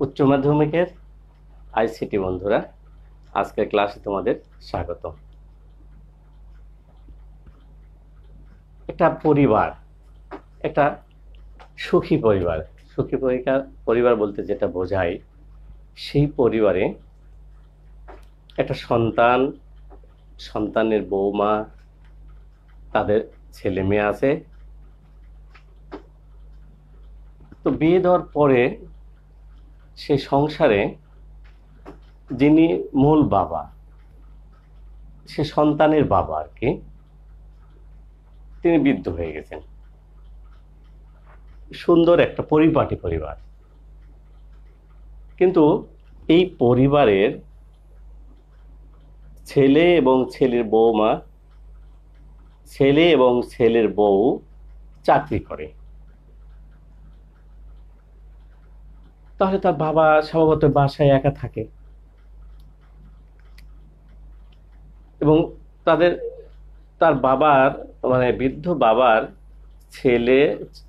উচ্চ মাধ্যমিকের আইসিটি বন্ধুরা, আজকের ক্লাসে তোমাদের স্বাগত। একটা পরিবার, একটা সুখী পরিবার, সুখী পরিবার বলতে যেটা বোঝায়, সেই পরিবারে একটা সন্তান, সন্তানের বৌমা, তাদের ছেলে মেয়ে আছে। তো বিয়ে দেওয়ার পরে সেই সংসারে যিনি মূল বাবা, সে সন্তানের বাবা আর কি, তিনি বৃদ্ধ হয়ে গেছেন। সুন্দর একটা পরিপাটি পরিবার, কিন্তু এই পরিবারের ছেলে এবং ছেলের বৌমা, ছেলে এবং ছেলের বউ চাকরি করে। তাহলে তার বাবা স্বভাবত বাসায় একা থাকে এবং তার বাবার মানে বৃদ্ধ বাবার ছেলে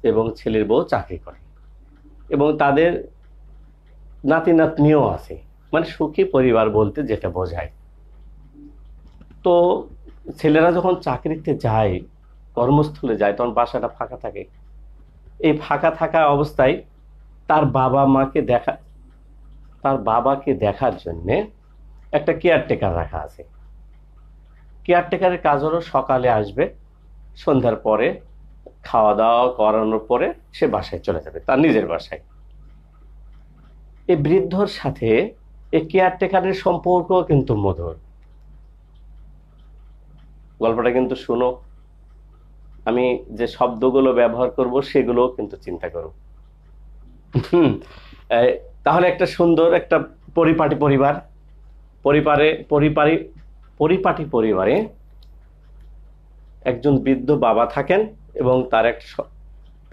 এবং ছেলের বউ চাকরি করে এবং তাদের নাতি নাতনিও আছে। মানে সুখী পরিবার বলতে যেটা বোঝায়। তো ছেলেরা যখন চাকরিতে যায়, কর্মস্থলে যায়, তখন বাসাটা ফাঁকা থাকে। এই ফাঁকা থাকা অবস্থায় তার বাবাকে দেখার জন্য একটা কেয়ারটেকার রাখা আছে। কেয়ারটেকারের কাজ হলো সকালে আসবে, সন্ধ্যার পরে খাওয়া দাওয়া করানোর পরে সে বাসায় চলে যাবে, তার নিজের বাসায়। এই বৃদ্ধর সাথে এই কেয়ারটেকারের সম্পর্ক কিন্তু মধুর। গল্পটা কিন্তু শুনো, আমি যে শব্দগুলো ব্যবহার করব সেগুলো কিন্তু চিন্তা করো। তাহলে একটা সুন্দর একটা পরিপাটি পরিবারে একজন বৃদ্ধ বাবা থাকেন এবং তার একটা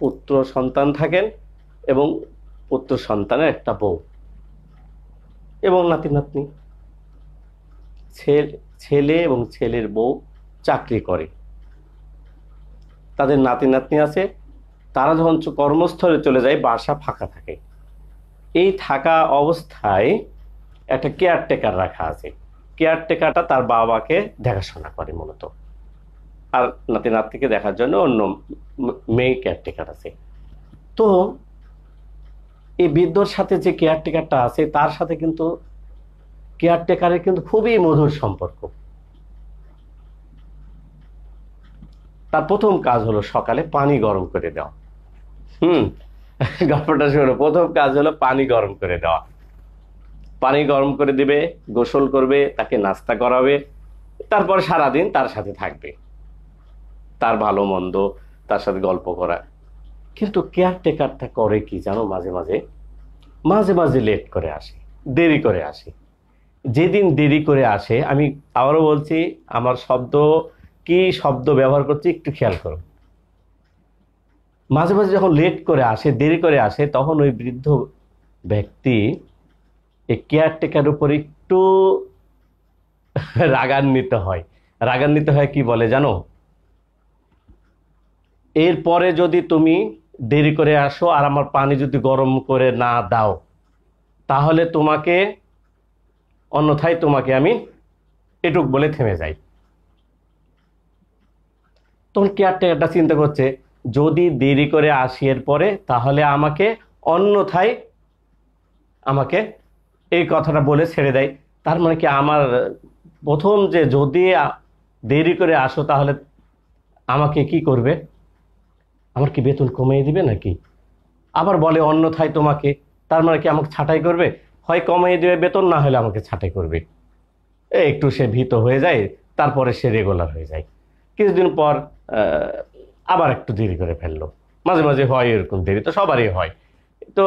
পুত্র সন্তান থাকেন এবং পুত্র সন্তানের একটা বউ এবং নাতি নাতনি। ছেলে এবং ছেলের বউ চাকরি করে, তাদের নাতি নাতনি আছে। তারা যখন কর্মস্থলে চলে যায়, বাসা ফাঁকা থাকে। এই থাকা অবস্থায় একটা কেয়ারটেকার রাখা আছে। কেয়ারটেকারটা তার বাবাকে দেখাশোনা করে মূলত, আর নাতি নাতনিকে দেখার জন্য অন্য মেয়ে কেয়ারটেকার আছে। তো এই বৃদ্ধর সাথে যে কেয়ারটেকারটা আছে, তার সাথে কিন্তু কেয়ারটেকারের কিন্তু খুবই মধুর সম্পর্ক। তার প্রথম কাজ হলো সকালে পানি গরম করে দেওয়া। গল্পটা শুনো, প্রথম কাজ হলো পানি গরম করে দেওয়া। পানি গরম করে দিবে, গোসল করবে, তাকে নাস্তা করাবে, তারপর সারাদিন তার সাথে থাকবে, তার ভালো মন্দ, তার সাথে গল্প করা। কিন্তু কেয়ারটেকারটা করে কি জানো, মাঝে মাঝে লেট করে আসে, দেরি করে আসে। যেদিন দেরি করে আসে, আমি আবারও বলছি, আমার কি শব্দ ব্যবহার করছি একটু খেয়াল করো। মাঝে যখন লেট করে আসে, দেরি করে আসে, তখন ওই বৃদ্ধ ব্যক্তি এই কেয়ারটেকার উপর একটু রাগান্বিত হয়। কি বলে জানো, এরপরে যদি তুমি দেরি করে আসো আর আমার পানি যদি গরম করে না দাও, তাহলে অন্যথায় তোমাকে আমি এটুক বলে থেমে যাই। তখন কেয়ারটেকারটা চিন্তা করছে, যদি দেরি করে আসি এরপরে, তাহলে অন্যথায় আমাকে এই কথাটা বলে ছেড়ে দেয়। তার মানে কি, আমার প্রথম যে যদি দেরি করে আসো তাহলে আমাকে কি করবে, আমার কি বেতন কমিয়ে দিবে নাকি? আবার বলে অন্যথায় তোমাকে, তার মানে কি আমাকে ছাঁটাই করবে, হয় কমিয়ে দিবে বেতন, না হলে আমাকে ছাঁটাই করবে। একটু সে ভীত হয়ে যায়, তারপরে সে রেগুলার হয়ে যায়। কিছুদিন পর আবার একটু দেরি করে ফেললো। মাঝে হয় এরকম, দেরি তো সবারই হয়। তো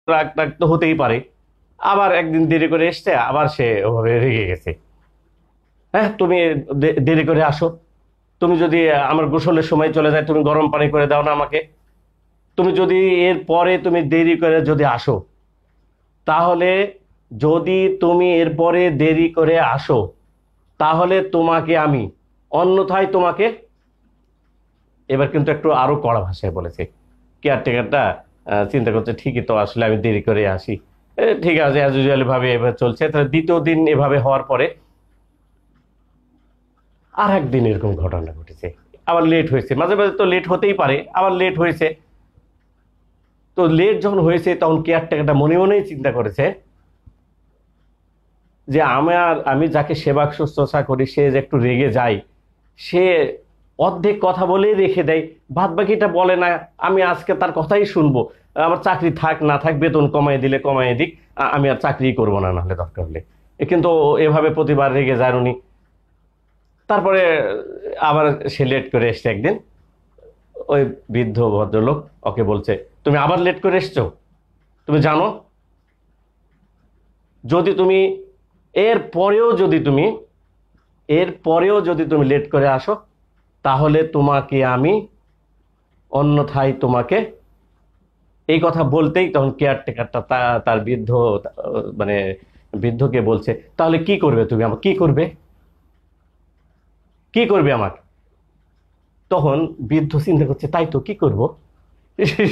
রাগ টাগ তো হতেই পারে। আবার একদিন দেরি করে এসছে, আবার সে ওভাবে রেগে গেছে। হ্যাঁ, তুমি দেরি করে আসো, তুমি যদি আমার গোসলের সময় চলে যায়, তুমি গরম পানি করে দাও না আমাকে। তুমি যদি এর পরে তুমি দেরি করে যদি আসো, তাহলে যদি তুমি এরপরে দেরি করে আসো, তাহলে তোমাকে আমি অন্যথায় তোমাকে, এবার কিন্তু একটু আরো কড়া ভাষায় বলেছে কেয়ারটেকারটা, চিন্তা করছে ঠিকই তো, আসলে আমি দেরি করে আসি। ঠিক আছে, অ্যাজ ইউজুয়াল ভাবে এভাবে চলছে। তো দ্বিতীয় দিন এভাবে হওয়ার পরে আর একদিন এরকম ঘটনা ঘটেছে, আবার লেট হয়েছে। মাঝে মাঝে তো লেট হতেই পারে, আবার লেট হয়েছে। তো লেট যখন হয়েছে তখন কেয়ারটেকারটা মনে মনেই চিন্তা করেছে যে আমি যাকে সেবা শুশ্রূষা করি সে যে একটু রেগে যায়, সে অর্ধেক কথা বলেই রেখে দেয়, বাদ বাকিটা বলে না। আমি আজকে তার কথাই শুনবো, আমার চাকরি থাক না থাক, বেতন কমাই দিলে কমাই দিক, আমি আর চাকরি করবো না, নাহলে দরকার হলে। কিন্তু এভাবে প্রতিবার রেগে যায় উনি। তারপরে আবার সে লেট করে এসছে একদিন। ওই বৃদ্ধ ভদ্রলোক ওকে বলছে, তুমি আবার লেট করে এসছো? তুমি জানো, যদি তুমি এর পরেও যদি তুমি লেট করে আসো, তাহলে তোমাকে আমি অন্যথায় তোমাকে, এই কথা বলতেই তখন কেয়ারটেকারটা তার মানে বৃদ্ধকে বলছে, তাহলে কি করবে তুমি? আমাকে কি করবে আমাকে? তখন বৃদ্ধ চিন্তা করছে, তাই তো, কি করব?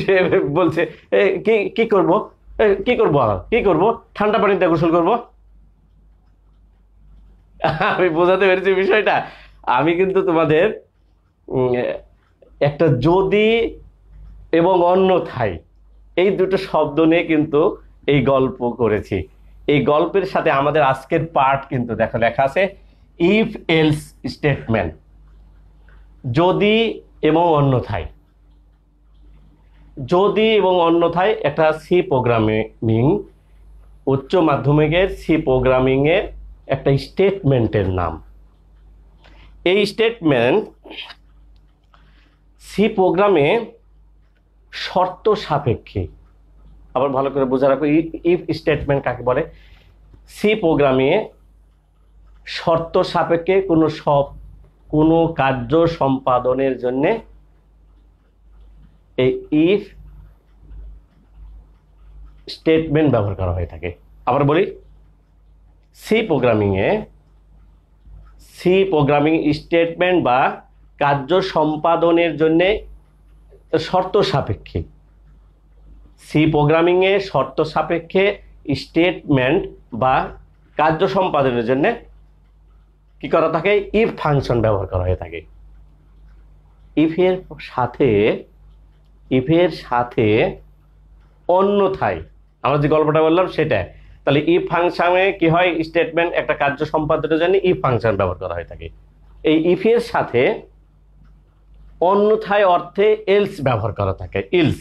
সে বলছে, কি কি করব? কি করব? কি করব? ঠান্ডা পানিতে গোসল করব। আমি বোঝাতে পেরেছি বিষয়টা। আমি কিন্তু তোমাদের উম, একটা যদি এবং অন্যথায় এই দুটো শব্দ নিয়ে কিন্তু এই গল্প করেছি। এই গল্পের সাথে আমাদের আজকের পার্ট কিন্তু দেখো লেখা আছে ইফ এলস স্টেটমেন্ট, যদি এবং অন্যথায়। যদি এবং অন্যথায় একটা সি প্রোগ্রামিং, উচ্চ মাধ্যমিকের সি প্রোগ্রামিং এর একটা স্টেটমেন্টের নাম। এই স্টেটমেন্ট সি প্রোগ্রামে শর্ত সাপেক্ষে, আবার ভালো করে বোঝা রাখো, ইফ স্টেটমেন্ট কাকে বলে। সি প্রোগ্রামে শর্ত সাপেক্ষে কোনো কার্য সম্পাদনের জন্য এই ইফ স্টেটমেন্ট ব্যবহার করা হয়ে থাকে। আবার বলি, সি প্রোগ্রামিং স্টেটমেন্ট বা কার্য সম্পাদনের জন্য শর্ত সাপেক্ষে, সি প্রোগ্রামিং এ শর্ত সাপেক্ষে স্টেটমেন্ট বা কার্য সম্পাদনের জন্য কি করা থাকে? ইফ ফাংশন ব্যবহার করা হয়ে থাকে। ইফের সাথে অন্যথায়, আমরা যে গল্পটা বললাম সেটা। তাহলে ইফ ফাংশনে কি হয়? স্টেটমেন্ট একটা কার্য সম্পাদনের জন্য ইফ ফাংশন ব্যবহার করা হয়ে থাকে। এই ইফের সাথে অন্যথায় অর্থে এলস ব্যবহার করা থাকে। এলস,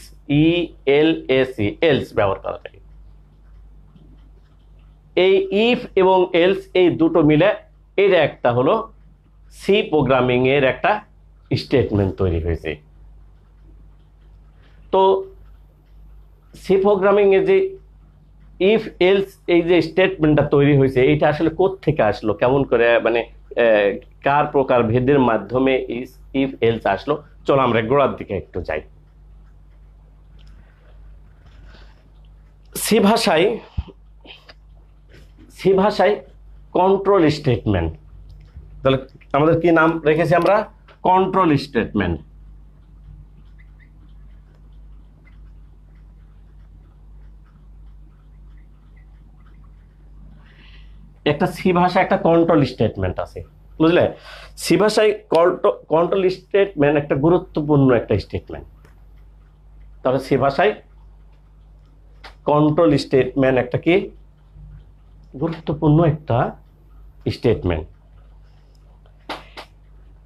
এলস ব্যবহার করা থাকে। এই ইফ এবং এলস এই দুটো মিলে এর একটা হলো সি প্রোগ্রামিং এর একটা স্টেটমেন্ট তৈরি হয়েছে। তো সি প্রোগ্রামিং এর যে ইফ এলস এই যে স্টেটমেন্টটা তৈরি হয়েছে, এটা আসলে কোত্থেকে আসলো, কেমন করে, মানে কার প্রকার ভেদের মাধ্যমে ইফ এলস আসলো? চলো আমরা গোড়ার দিকে একটু যাই। সি ভাষায় কন্ট্রোল স্টেটমেন্ট, তাহলে আমাদের কি নাম রেখেছি আমরা? Control statement. একটা সি ভাষায় একটা কন্ট্রোল স্টেটমেন্ট আছে, বুঝলে? সি ভাষায় কন্ট্রোল স্টেটমেন্ট একটা গুরুত্বপূর্ণ একটা স্টেটমেন্ট। তাহলে সি ভাষায় কন্ট্রোল স্টেটমেন্ট একটা কি গুরুত্বপূর্ণ একটা স্টেটমেন্ট।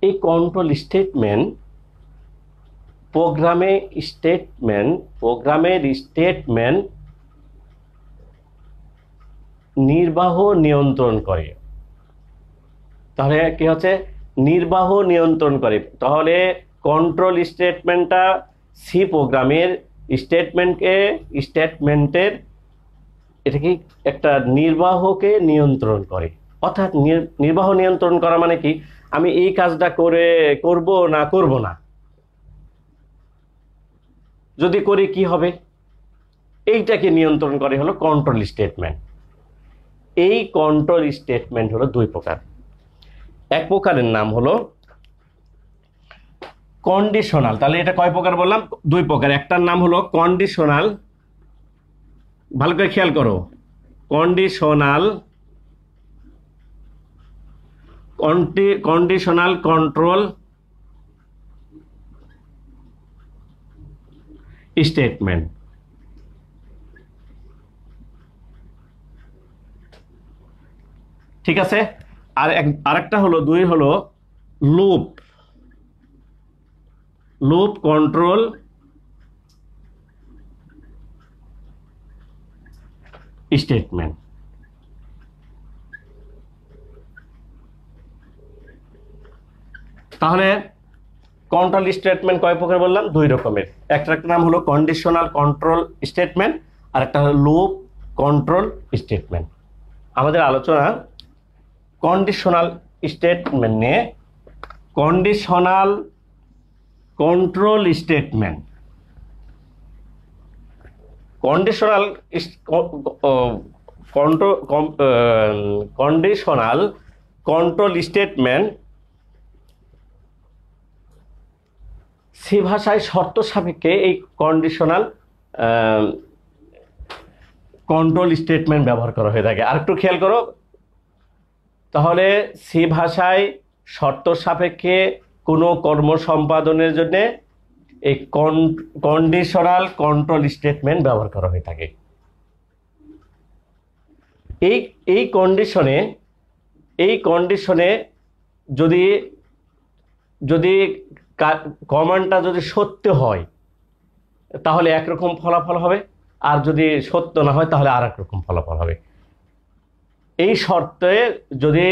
এই কন্ট্রোল স্টেটমেন্ট প্রোগ্রামের স্টেটমেন্ট নির্বাহ নিয়ন্ত্রণ করে। তাহলে কি হচ্ছে? নির্বাহ নিয়ন্ত্রণ করে। তাহলে কন্ট্রোল স্টেটমেন্টটা সি প্রোগ্রামের স্টেটমেন্টের এটা কি একটা নির্বাহকে নিয়ন্ত্রণ করে। অর্থাৎ নির্বাহ নিয়ন্ত্রণ করা মানে কি? আমি এই কাজটা করব না, যদি করি কি হবে, এইটাকে নিয়ন্ত্রণ করে হলো কন্ট্রোল স্টেটমেন্ট। এই কন্ট্রোল স্টেটমেন্ট হলো দুই প্রকার। এক প্রকারের নাম হলো কন্ডিশনাল, তাহলে এটা কয় প্রকার বললাম? দুই প্রকার। একটার নাম হলো কন্ডিশনাল, ভালো করে খেয়াল করো, কন্ডিশনাল কন্ডিশনাল কন্ট্রোল স্টেটমেন্ট। ঠিক আছে। আরেকটা হলো, দুই হলো লুপ কন্ট্রোল স্টেটমেন্ট। তাহলে কন্ট্রোল স্টেটমেন্ট কয় প্রকার বললাম? দুই রকমের। একটা নাম হলো কন্ডিশনাল কন্ট্রোল স্টেটমেন্ট, আর একটা হলো লুপ কন্ট্রোল স্টেটমেন্ট। আমাদের আলোচনা কন্ডিশনাল স্টেটমেন্ট নিয়ে। Conditional control statement, conditional conditional control statement C ভাষায় শর্ত সাপেক্ষে এই কন্ডিশনাল কন্ট্রোল স্টেটমেন্ট ব্যবহার করা হয়ে থাকে। আর একটু খেয়াল করো, তাহলে সি ভাষায় শর্ত সাপেক্ষে কোনো কর্ম সম্পাদনের জন্য এই কন্ডিশনাল কন্ট্রোল স্টেটমেন্ট ব্যবহার করা হয়ে থাকে। এই কন্ডিশনে যদি কমান্ডটা যদি সত্য হয় তাহলে একরকম ফলাফল হবে, আর যদি সত্য না হয় তাহলে আর এক রকম ফলাফল হবে। এই শর্তে যদি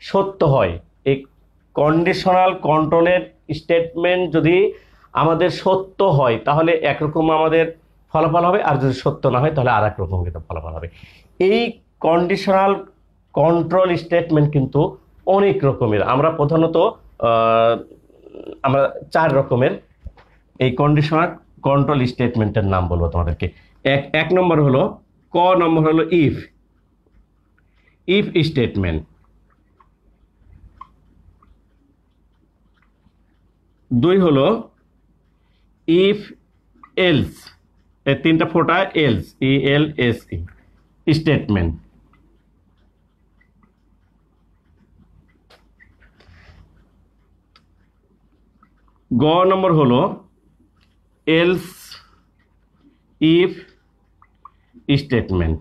সত্য হয়, এই কন্ডিশনাল কন্ট্রোলের স্টেটমেন্ট যদি আমাদের সত্য হয় তাহলে একরকম আমাদের ফলাফল হবে, আর যদি সত্য না হয় তাহলে আর এক রকম কিন্তু ফলাফল হবে। এই কন্ডিশনাল কন্ট্রোল স্টেটমেন্ট কিন্তু অনেক রকমের। আমরা প্রধানত আমরা 4 রকমের এই কন্ডিশনাল কন্ট্রোল স্টেটমেন্টের নাম বলবো তোমাদেরকে। এক নম্বর হলো, ক নম্বর হলো ইফ স্টেটমেন্ট। 2 হলো ইফ এলস, এই 3টা ফোঁটা এলস, ELSE স্টেটমেন্ট। গ নম্বর হলো এলস ইফ স্টেটমেন্ট।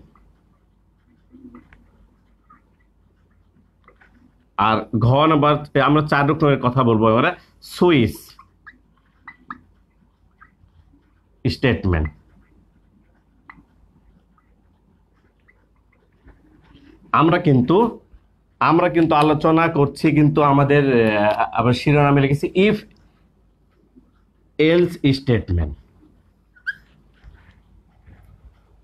আর ঘ নম্বর, আমরা 4 রকমের কথা বলবো এবারে, সুইচ স্টেটমেন্ট। আমরা কিন্তু আলোচনা করছি, কিন্তু আমাদের আবার শিরোনামে লিখেছি ইফ এলস স্টেটমেন্ট।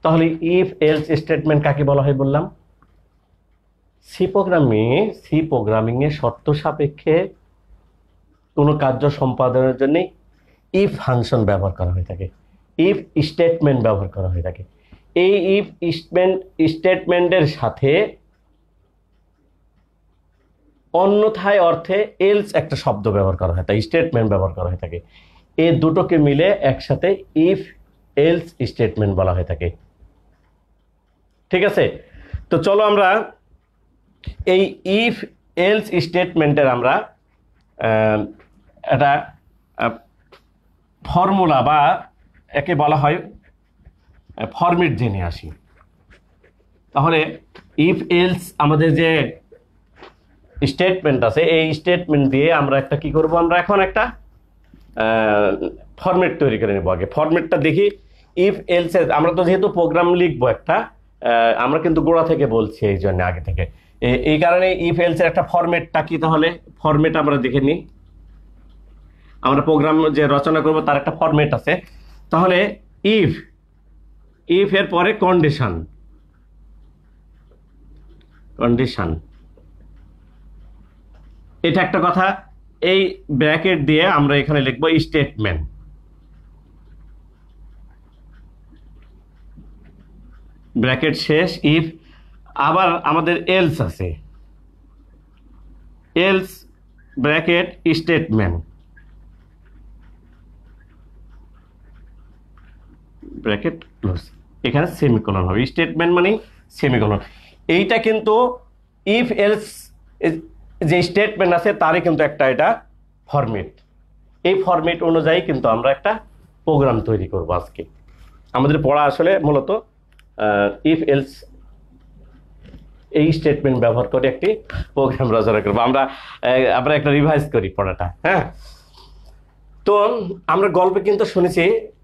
তাহলে ইফ এলস স্টেটমেন্ট কাকে বলা হয় বললাম? সি প্রোগ্রামিং এ শর্ত সাপেক্ষে কোনো কার্য সম্পাদনের জন্য ইফ ফাংশন ব্যবহার করা হয়ে থাকে, ইফ স্টেটমেন্ট ব্যবহার করা হয়ে থাকে। এই ইফ স্টেটমেন্টের সাথে অন্যথায় অর্থে এলস একটা শব্দ ব্যবহার করা হয়, তাই স্টেটমেন্ট ব্যবহার করা হয়ে থাকে। এই দুটোকে মিলে একসাথে ইফ এলস স্টেটমেন্ট বলা হয়ে থাকে। ঠিক আছে, তো চলো আমরা এই ইফ এলস স্টেটমেন্টের আমরা একটা ফর্মুলা বা একে বলা হয় ফরম্যাট জেনে আসি। তাহলে ইফ এলস আমাদের যে স্টেটমেন্ট আছে, এই স্টেটমেন্ট দিয়ে আমরা একটা কি করব, আমরা এখন একটা ফরম্যাট তৈরি করে নেব। আগে ফরম্যাটটা দেখি। ইফ এলস, আমরা তো যেহেতু প্রোগ্রাম লিখবো একটা, আমরা কিন্তু গোড়া থেকে বলছি, এই জন্য আগে থেকে, এই কারণে ইফ এলস এর একটা ফরম্যাটটা কি, তাহলে ফরম্যাট আমরা দেখে নিই। আমরা প্রোগ্রাম যে রচনা করব তার একটা ফরম্যাট আছে। তাহলে ইফ এর পরে কন্ডিশন, এটা একটা কথা। এই ব্র্যাকেট দিয়ে আমরা এখানে লিখবো স্টেটমেন্ট, ব্র্যাকেট শেষ। ইফ, আবার আমাদের এলস আছে, else bracket statement, bracket close, এখানে সেমিকোলন হবে, স্টেটমেন্ট মানে সেমিকোলন। এইটা কিন্তু ইফ এলস যে স্টেটমেন্ট আছে তারই কিন্তু একটা এটা ফরম্যাট। এই ফরম্যাট অনুযায়ী কিন্তু আমরা একটা প্রোগ্রাম তৈরি করব আজকে। আমাদের পড়া আসলে মূলত ইফ এলস এই স্টেটমেন্ট ব্যবহার করে একটি প্রোগ্রাম রচনা করবো আমরা একটা রিভাইজ করি পড়াটা। হ্যাঁ, তো আমরা গল্পে কিন্তু শুনেছি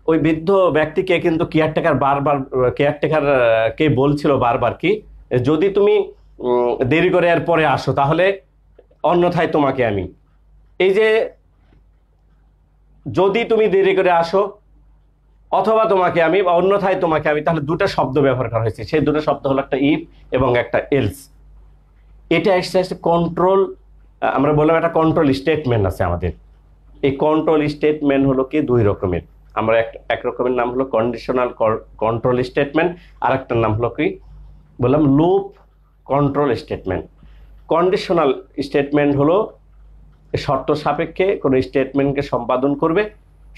ওই বৃদ্ধ ব্যক্তিকে কিন্তু কেয়ারটেকার কে বলছিল বারবার কি, যদি তুমি দেরি করে এর পরে আসো তাহলে অন্যথায় তোমাকে আমি, এই যে যদি তুমি দেরি করে আসো অথবা তোমাকে আমি বা অন্যথায় তোমাকে আমি, তাহলে দুটো শব্দ ব্যবহার করা হয়েছে। সেই দুটো শব্দ হলো একটা ইফ এবং একটা এলস। এটা এসে কন্ট্রোল, আমরা বললাম একটা কন্ট্রোল স্টেটমেন্ট আছে আমাদের। এই কন্ট্রোল স্টেটমেন্ট হলো কি দুই রকমের। আমরা এক রকমের নাম হলো কন্ডিশনাল কন্ট্রোল স্টেটমেন্ট, আর একটার নাম হলো কি বললাম loop control statement. Conditional statement হলো শর্ত সাপেক্ষে কোনো স্টেটমেন্টকে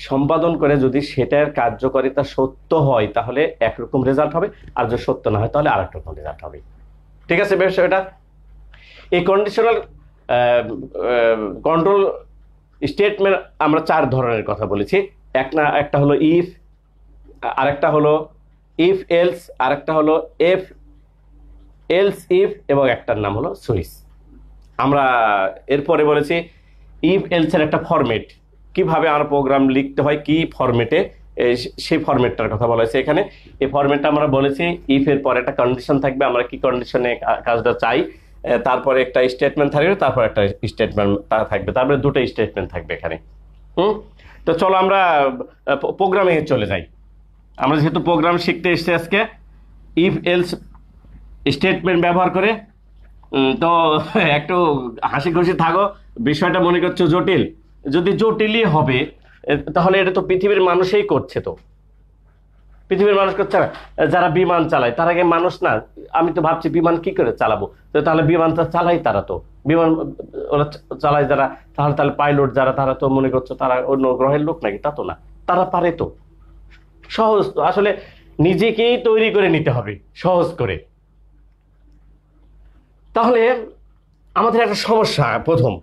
সম্পাদন করে যদি সেটার কার্যকারিতা সত্য হয় তাহলে একরকম রেজাল্ট হবে, আর যদি সত্য না হয় তাহলে আরেক রকম রেজাল্ট হবে। ঠিক আছে বিষয়টা? এই কন্ডিশনাল কন্ট্রোল স্টেটমেন্ট আমরা চার ধরনের কথা বলেছি। একটা হলো ইফ, আরেকটা হলো ইফ এলস, আরেকটা হলো এফ এলস ইফ, এবং একটার নাম হলো সুইচ। আমরা এরপরে বলেছি ইফ এলসের একটা ফরম্যাট, কিভাবে আমার প্রোগ্রাম লিখতে হয়, কি ফরম্যাটে, সেই ফরম্যাটটার কথা বলা হয়েছে এখানে। এই ফরম্যাটটা আমরা বলেছি ইফ এর পরে একটা কন্ডিশন থাকবে, আমরা কি কন্ডিশনে কাজটা চাই, তারপরে একটা স্টেটমেন্ট থাকবে, তারপর একটা স্টেটমেন্ট থাকবে, তারপরে দুটো স্টেটমেন্ট থাকবে এখানে। তো চলো আমরা প্রোগ্রামে চলে যাই। আমরা যেহেতু প্রোগ্রাম শিখতে এসেছি আজকে ইফ এলস স্টেটমেন্ট ব্যবহার করে, তো একটু হাসি খুশি থাকো। বিষয়টা মনে করছো জটিল, যদি জটিলই হবে তাহলে এটা তো পৃথিবীর মানুষই করছে। তো পৃথিবীর মানুষ করছে না, যারা বিমান চালায় তারা কি মানুষ না? আমি তো ভাবছি বিমান কি করে চালাবো, তো তাহলে বিমানটা চালাই তারা, তো বিমান ওরা চালায় যারা, তাহলে পাইলট যারা তারা তো মনে করছো তারা অন্য গ্রহের লোক নাকি? তা তো না, তারা পারে তো। সহজ তো, আসলে নিজেকেই তৈরি করে নিতে হবে সহজ করে। তাহলে আমাদের একটা সমস্যা প্রথম,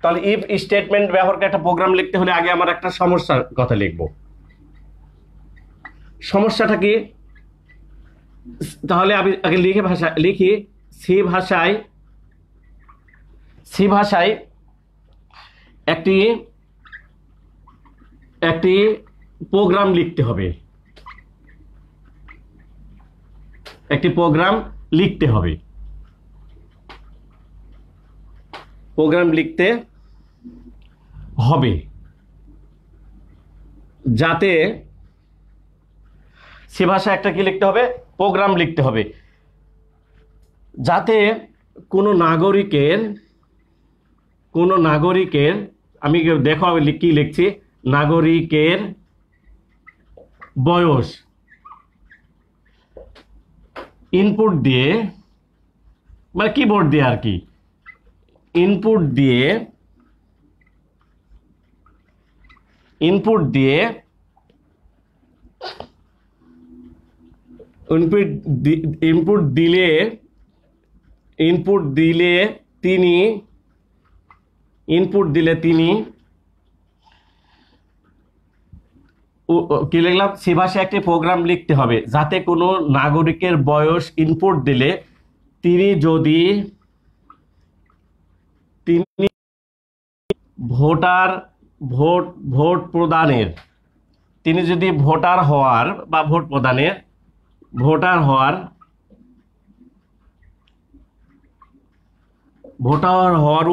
তাহলে ইফ স্টেটমেন্ট ব্যবহার করে একটা প্রোগ্রাম লিখতে হলে আগে আমার একটা সমস্যার কথা লিখব। সমস্যাটা কি? তাহলে আমি আগে লিখি সি ভাষায় একটি প্রোগ্রাম লিখতে হবে, একটি প্রোগ্রাম লিখতে হবে। প্রোগ্রাম লিখতে হবে যাতে সে ভাষায় একটা কি লিখতে হবে? প্রোগ্রাম লিখতে হবে যাতে কোনো নাগরিকের আমি দেখো আমি কি লিখছি, নাগরিকের বয়স ইনপুট দিয়ে, মানে কিবোর্ড দিয়ে আর কি, ইনপুট দিলে তিনি কি লিখলাম? সে ভাষায় একটি প্রোগ্রাম লিখতে হবে যাতে কোনো নাগরিকের বয়স ইনপুট দিলে তিনি ভোট প্রদানের, তিনি যদি ভোটার হওয়ার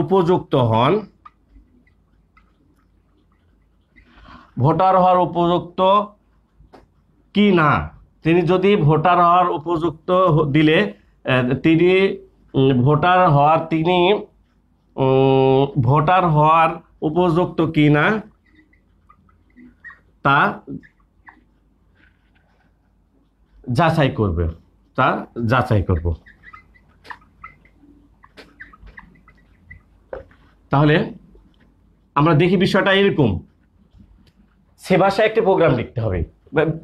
উপযুক্ত হন, কি না, তিনি যদি ভোটার হওয়ার উপযুক্ত দিলে তিনি ভোটার হওয়ার উপযুক্ত কি না তা যাচাই করব। তাহলে আমরা দেখি বিষয়টা এরকম, সে ভাষায় একটি প্রোগ্রাম লিখতে হবে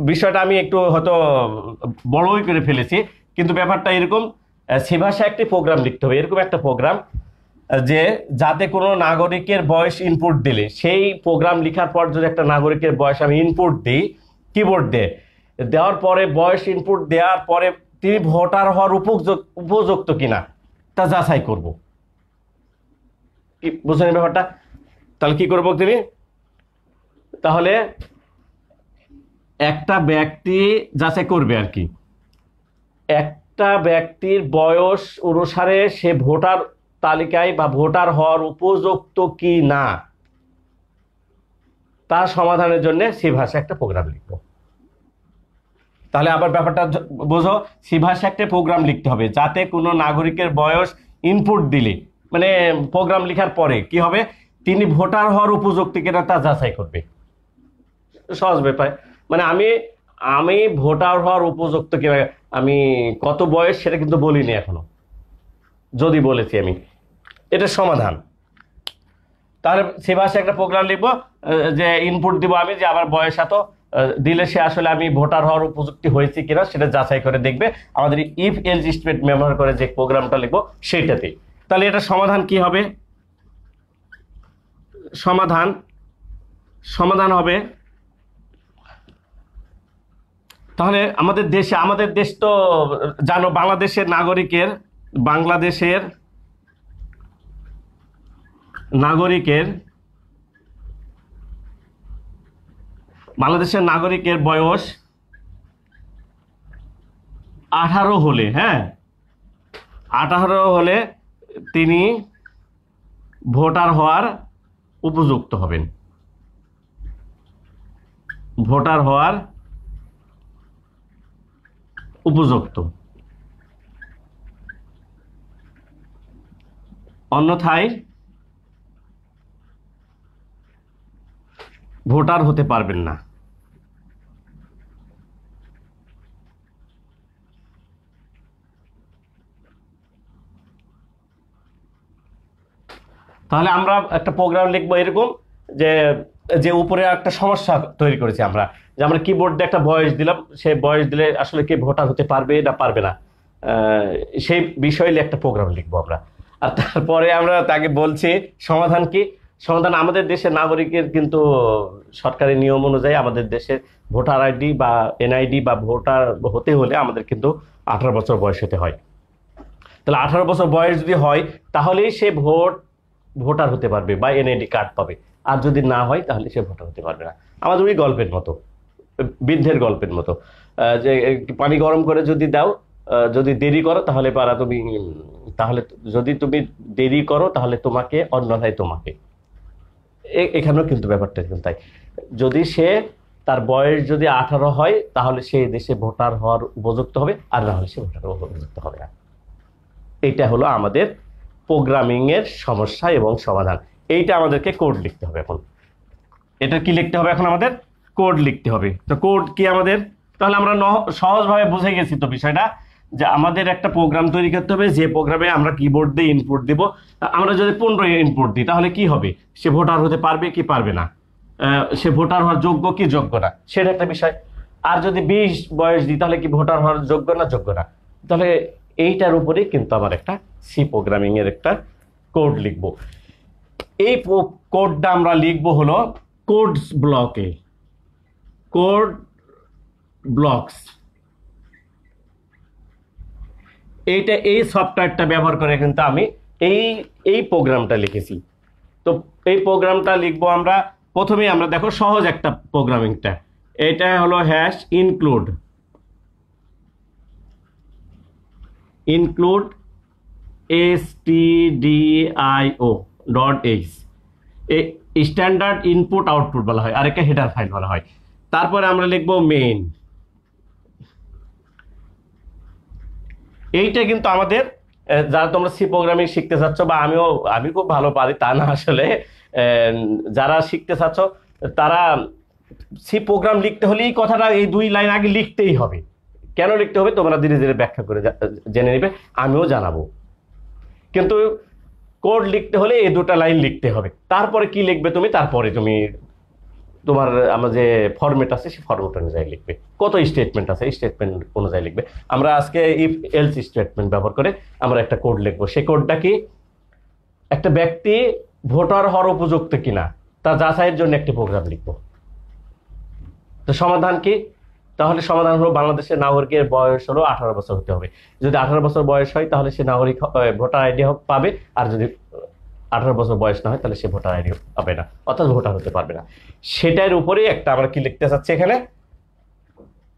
বিষয়টা আমি একটু হয়তো বড়ই করে ফেলেছি, কিন্তু ব্যাপারটা এরকম, সে ভাষায় একটি প্রোগ্রাম লিখতে হবে, এরকম একটা প্রোগ্রাম যে যাতে কোনো নাগরিকের বয়স ইনপুট দিলে, সেই প্রোগ্রাম লেখার পর যদি একটা নাগরিকের বয়স আমি ইনপুট দিই কিবোর্ড দিয়ে, দেওয়ার পরে বয়স ইনপুট দেওয়ার পরে তিনি ভোটার হওয়ার উপযুক্ত কিনা তা যাচাই করব। কি বুঝলেন ব্যাপারটা? তাহলে কি করবো তিনি, তাহলে একটা ব্যক্তি যাচাই করবে আর কি, একটা ব্যক্তির বয়স অনুসারে সে ভোটার তালিকায় বা ভোটার হওয়ার উপযুক্ত কি না তার সমাধানের জন্য সি ভাষায় একটা প্রোগ্রাম লিখবো। তাহলে আবার ব্যাপারটা বোঝো, সি ভাষায় একটা প্রোগ্রাম লিখতে হবে যাতে কোনো নাগরিকের বয়স ইনপুট দিলে, মানে প্রোগ্রাম লেখার পরে কি হবে, তিনি ভোটার হওয়ার উপযুক্ত কিনা তা যাচাই করবে। সহজ ব্যাপার, মানে আমি ভোটার হওয়ার উপযুক্ত কিনা, আমি কত বয়স সেটা কিন্তু বলিনি এখনো, যদি বলেছি আমি, এটা সমাধান। তাহলে সে ভাষায় একটা প্রোগ্রাম লিখবো, যে ইনপুট দিব আমি যে আমার বয়স এত, দিলে সে আসলে আমি ভোটার হওয়ার উপযুক্ত হয়েছি কিনা সেটা যাচাই করে দেখবে আমাদের ইফ এলস স্টেটমেন্ট ব্যবহার করে যে প্রোগ্রামটা লিখবো সেইটাতে। তাহলে এটা সমাধান কি হবে, সমাধান হবে, তাহলে আমাদের দেশ তো জানো, বাংলাদেশের নাগরিকের বয়স 18 হলে, হ্যাঁ 18 হলে তিনি ভোটার হওয়ার উপযুক্ত হবেন, ভোটার হওয়ার উপযুক্ত, অন্যথায় ভোটার হতে পারবেন না। তাহলে আমরা একটা প্রোগ্রাম লিখবো এরকম, যে যে উপরে একটা সমস্যা তৈরি করেছি আমরা, যে আমরা কিবোর্ড দিয়ে একটা বয়স দিলাম, সেই বয়স দিলে আসলে কি ভোটার হতে পারবে না পারবে না, সেই বিষয়ে একটা প্রোগ্রাম লিখবো আমরা। আর তারপরে আমরা তাকে বলছি সমাধান কি, সমাধান আমাদের দেশের নাগরিকের কিন্তু সরকারি নিয়ম অনুযায়ী আমাদের দেশে ভোটার আইডি বা এনআইডি বা ভোটার হতে হলে আমাদের কিন্তু 18 বছর বয়স হতে হয়। তাহলে 18 বছর বয়স যদি হয় তাহলেই সে ভোটার হতে পারবে বা এনআইডি কার্ড পাবে, আর যদি না হয় তাহলে সে ভোটার হতে পারবে না। আমাদের ওই গল্পের মতো, বৃদ্ধের গল্পের মতো, যে পানি গরম করে যদি দাও, যদি দেরি করো তাহলে যদি তুমি দেরি করো তাহলে তোমাকে, অন্যথায় তোমাকে। এখানেও কিন্তু ব্যাপারটা কিন্তু তাই, যদি সে তার বয়স যদি 18 হয় তাহলে সে দেশে ভোটার হওয়ার উপযুক্ত হবে, আর না হলে সে ভোটার উপযুক্ত হবে না। এইটা হলো আমাদের প্রোগ্রামিং এর সমস্যা এবং সমাধান। এইটা আমাদেরকে কোড লিখতে হবে এখন। এটা কি লিখতে হবে এখন, আমাদের কোড লিখতে হবে। তো কোড কি আমাদের, তাহলে আমরা সহজভাবে বুঝে গেছি তো বিষয়টা, যে আমাদের একটা প্রোগ্রাম তৈরি করতে হবে, যে প্রোগ্রামে আমরা কিবোর্ড দিয়ে ইনপুট দিব। আমরা যদি 15 ইনপুট দিই তাহলে কি হবে, সে ভোটার হতে পারবে কি পারবে না, সে ভোটার হওয়ার যোগ্য কি যোগ্য না, সেটা একটা বিষয়। আর যদি 20 বয়স দিই তাহলে কি ভোটার হওয়ার যোগ্য না। তাহলে এইটার উপরেই কিন্তু আমার একটা সি প্রোগ্রামিং এর একটা কোড লিখব। এই কোডটা আমরা লিখব হলো কোডস ব্লকে, কোড ব্লকস। এই সফটওয়্যারটা ব্যবহার করে কিন্তু আমি এই প্রোগ্রামটা লিখেছি। তো এই প্রোগ্রামটা লিখবো আমরা প্রথমেই, আমরা দেখো সহজ একটা প্রোগ্রামিংটা, এটা হলো hash include stdio.h, standard input output বলা হয়, আর একটা হেডার ফাইল বলা হয়। তারপরে আমরা লিখবো মেইন। এইটা কিন্তু আমাদের, যারা তোমরা সি প্রোগ্রামিং শিখতে চাচ্ছ, বা আমি খুব ভালো পারি তা না, আসলে যারা শিখতে চাচ্ছ তারা সি প্রোগ্রাম লিখতে হলে এই কথাটা, এই 2 লাইন আগে লিখতেই হবে। কেন লিখতে হবে তোমরা ধীরে ধীরে ব্যাখ্যা করে জেনে নেবে, আমিও জানাবো। কিন্তু কোড লিখতে হলে এই 2টা লাইন লিখতে হবে। তারপরে কি লিখবে তুমি, তারপরে তুমি তোমার আমার যে ফরম্যাট আছে সেই ফরম্যাট অনুযায়ী লিখবে। কত স্টেটমেন্ট আছে এই স্টেটমেন্ট অনুযায়ী লিখবে। আমরা আজকে ইফ এলস স্টেটমেন্ট ব্যবহার করে আমরা একটা কোড লিখবো। সেই কোডটা কি, একটা ব্যক্তি ভোটার হওয়ার উপযুক্ত কিনা তা যাচাইয়ের জন্য একটি প্রোগ্রাম লিখবো। তো সমাধান কি, তাহলে সমাধান হলো বাংলাদেশের নাগরিকের বয়স হলো 18 বছর হতে হবে। যদি 18 বছর বয়স হয় তাহলে সে নাগরিক ভোটার আইডি পাবে, আর যদি 18 বছর বয়স না হয় তাহলে সে ভোটার আইডি পাবে না, অর্থাৎ ভোটার হতে পারবে না। সেটার উপরেই একটা আমরা কি লিখতে চাচ্ছি, এখানে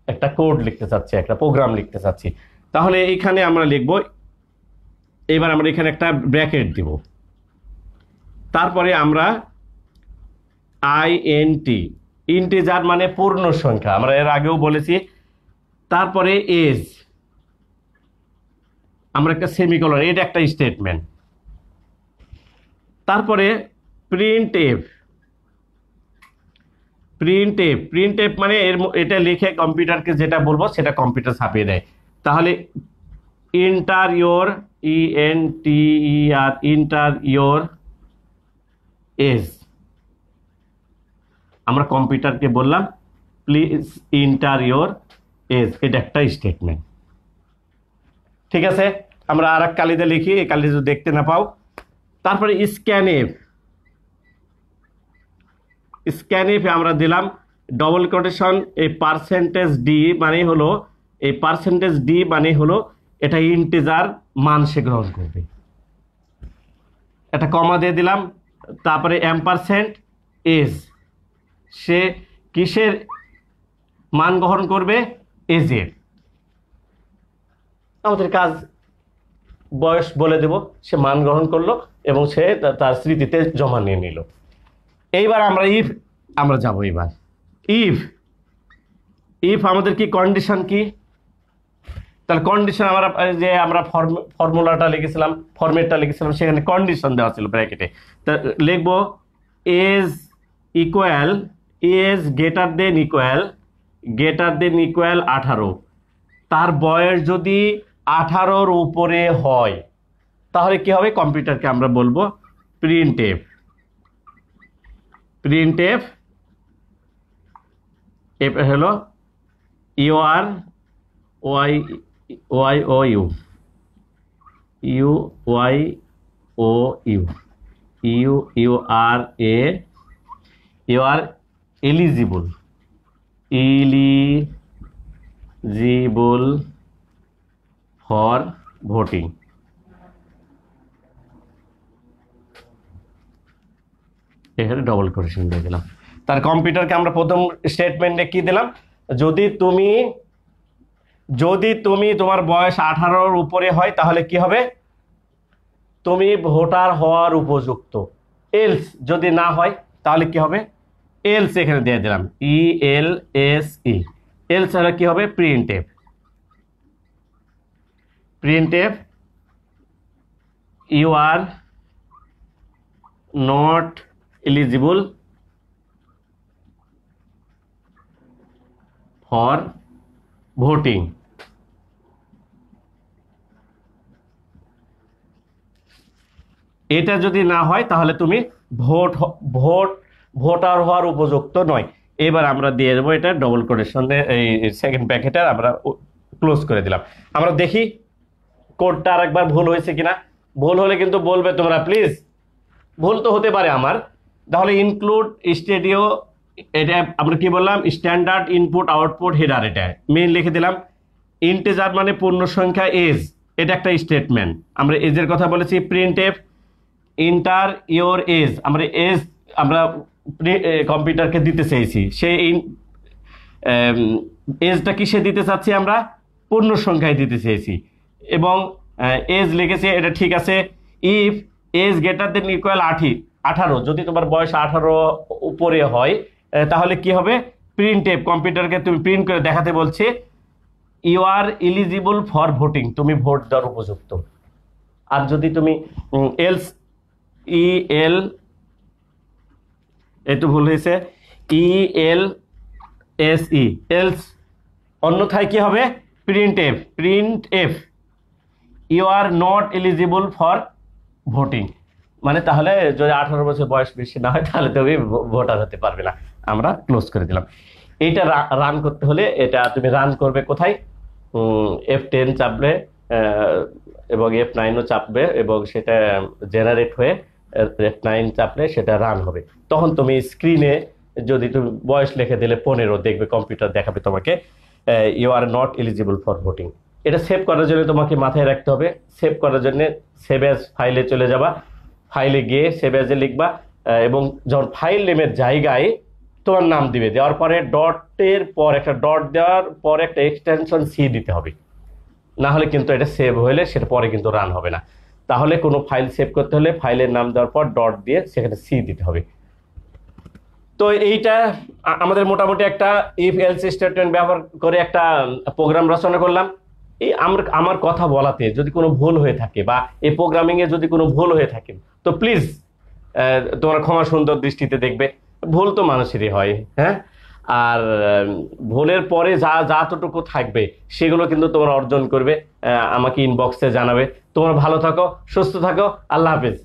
একটা কোড লিখতে চাচ্ছি, একটা প্রোগ্রাম লিখতে চাচ্ছি। তাহলে এইখানে আমরা লিখবো, এবার আমরা এখানে একটা ব্র্যাকেট দিব, তারপরে আমরা আইএনটি, ইন্টিজার মানে পূর্ণ সংখ্যা, আমরা এর আগেও বলেছি। তারপরে এজ, আমরা একটা সেমিকোলন, এটা একটা স্টেটমেন্ট। তারপরে প্রিন্ট এফ, প্রিন্ট এফ মানে এটা লিখে কম্পিউটারকে যেটা বলবো সেটা কম্পিউটার ছাপিয়ে দেয়। তাহলে enter your, ENTER, enter your age, আমরা কম্পিউটারকে বললাম প্লিজ ইন্টার ইয়োর এজ, এটা একটা স্টেটমেন্ট। ঠিক আছে, আমরা আর এক কালিতে লিখি, এই কালি যদি দেখতে না পাও। তারপরে স্ক্যানএফ, স্ক্যানএফে আমরা দিলাম ডবল কোটেশন, এই পার্সেন্টেজ ডি মানে হলো, এই পার্সেন্টেজ ডি মানে হলো এটা ইন্টিজার মান সে গ্রহণ করবে, একটা কমা দিয়ে দিলাম। তারপরে এম্পারসেন্ট এজ, সে কিসের মান গ্রহণ করবে, এজের। আমাদের কাজ বয়স বলে দেব, সে মান গ্রহণ করলো এবং সে তার স্মৃতিতে জমা নিয়ে নিল। এইবার আমরা ইফ আমরা যাব, এবার ইফ, ইফ আমাদের কি কন্ডিশন কি, তাহলে কন্ডিশন আমরা যে আমরা ফর্মুলাটা লিখেছিলাম, ফরম্যাটটা লিখেছিলাম, সেখানে কন্ডিশন দেওয়া ছিল ব্র্যাকেটে। তা লিখবো age equal, age greater than equal, greater than equal 18, তার বয়স যদি 18-র উপরে হয় তাহলে কি হবে, কম্পিউটারকে আমরা বলবো print F, print F, F হলো U R Y Y O U, U Y O U, U U R A, U R eligible, eligible for voting. এখানে ডবল কোটেশন দিয়ে দিলাম। তার কম্পিউটারকে আমরা প্রথম স্টেটমেন্টে কি দিলাম, যদি তুমি তোমার বয়স 18-র উপরে হয় তাহলে কি হবে, তুমি ভোটার হওয়ার উপযুক্ত। এলস যদি না হয় তাহলে কি হবে, এলস এখানে দিয়ে দিলাম, ELSE, এলস হলে কি হবে, print F, print F you are not eligible for voting. এটা যদি না হয় তাহলে তুমি ভোটার হওয়ার উপযুক্ত নয়। এবার আমরা দিয়ে দেবো এটা ডবল কোটেশনে, এই সেকেন্ড ব্র্যাকেটটা আমরা ক্লোজ করে দিলাম। আমরা দেখি কোডটা আরেকবার ভুল হয়েছে কিনা। ভুল হলে কিন্তু বলবে তোমরা প্লিজ, ভুল তো হতে পারে আমার। তাহলে ইনক্লুড স্টেডিও, এটা আমরা কি বললাম, স্ট্যান্ডার্ড ইনপুট আউটপুট হেডার, এটা মেইন লিখে দিলাম। ইন্টিজার মানে পূর্ণ সংখ্যা এজ, এটা একটা স্টেটমেন্ট, আমরা এজের কথা বলেছি। Print F enter your age, আমরা এজ আমরা কম্পিউটারকে দিতে চাইছি, সেই এজটা কিসে দিতে চাচ্ছি, আমরা পূর্ণ সংখ্যায় দিতে চেয়েছি এবং এজ লিখেছে, এটা ঠিক আছে। If age greater than equal 18, যদি তোমার বয়স 18 উপরে হয় তাহলে কি হবে, প্রিন্ট এফ, কম্পিউটারকে তুমি প্রিন্ট করে দেখাতে বলছে you R eligible for voting, তুমি ভোট দেওয়ার উপযুক্ত। আর যদি তুমি এলস, EL, একটু ভুল হয়েছে, ELSE, এলস, অন্যথায় কি হবে, print F you are not eligible for voting, মানে তাহলে যদি 18 বছর বয়স বেশি না হয় তাহলে তুমি ভোটার হতে পারবে না। আমরা ক্লোজ করে দিলাম। এইটা রান করতে হলে এটা তুমি রান করবে কোথায়? F10 চাপবে এবং F9ও চাপবে এবং সেটা জেনারেট হয়ে F9 চাপলে সেটা রান হবে। তখন তুমি স্ক্রিনে যদি তুমি বয়স লিখে দিলে 15 দেখবে, কম্পিউটার দেখাবে তোমাকে you are not eligible for voting. এটা সেভ করার জন্য তোমাকে মাথায় রাখতে হবে, সেভ করার জন্য সেভ অ্যাজ ফাইলে চলে যাবা, ফাইলে গিয়ে সেভ অ্যাজে লিখবা এবং যখন ফাইল নেমের জায়গায় তোমার নাম দিবে, দেওয়ার পরে ডটের পর একটা ডট দেওয়ার পর একটা এক্সটেনশন সি দিতে হবে, না হলে কিন্তু এটা সেভ হলে সেটা পরে কিন্তু রান হবে না। তাহলে কোনো ফাইল সেভ করতে হলে ফাইলের নাম দেওয়ার পর ডট দিয়ে সেখানে সি দিতে হবে। তো এইটা আমাদের মোটামুটি একটা ইফ এলস স্টেটমেন্ট ব্যবহার করে একটা প্রোগ্রাম রচনা করলাম। এই আমার কথা বলাতে যদি কোনো ভুল হয়ে থাকে বা এই প্রোগ্রামিং এ যদি কোনো ভুল হয়ে থাকে তো প্লিজ তোমরা ক্ষমা সুন্দর দৃষ্টিতে দেখবে। ভুল তো মানুষেরই হয়, হ্যাঁ। আর ভুলের পরে যতটুকু থাকবে সেগুলো কিন্তু তোমরা অর্জন করবে, আমাকে ইনবক্সে জানাবে। তোমরা ভালো থাকো, সুস্থ থাকো, আল্লাহ হাফেজ।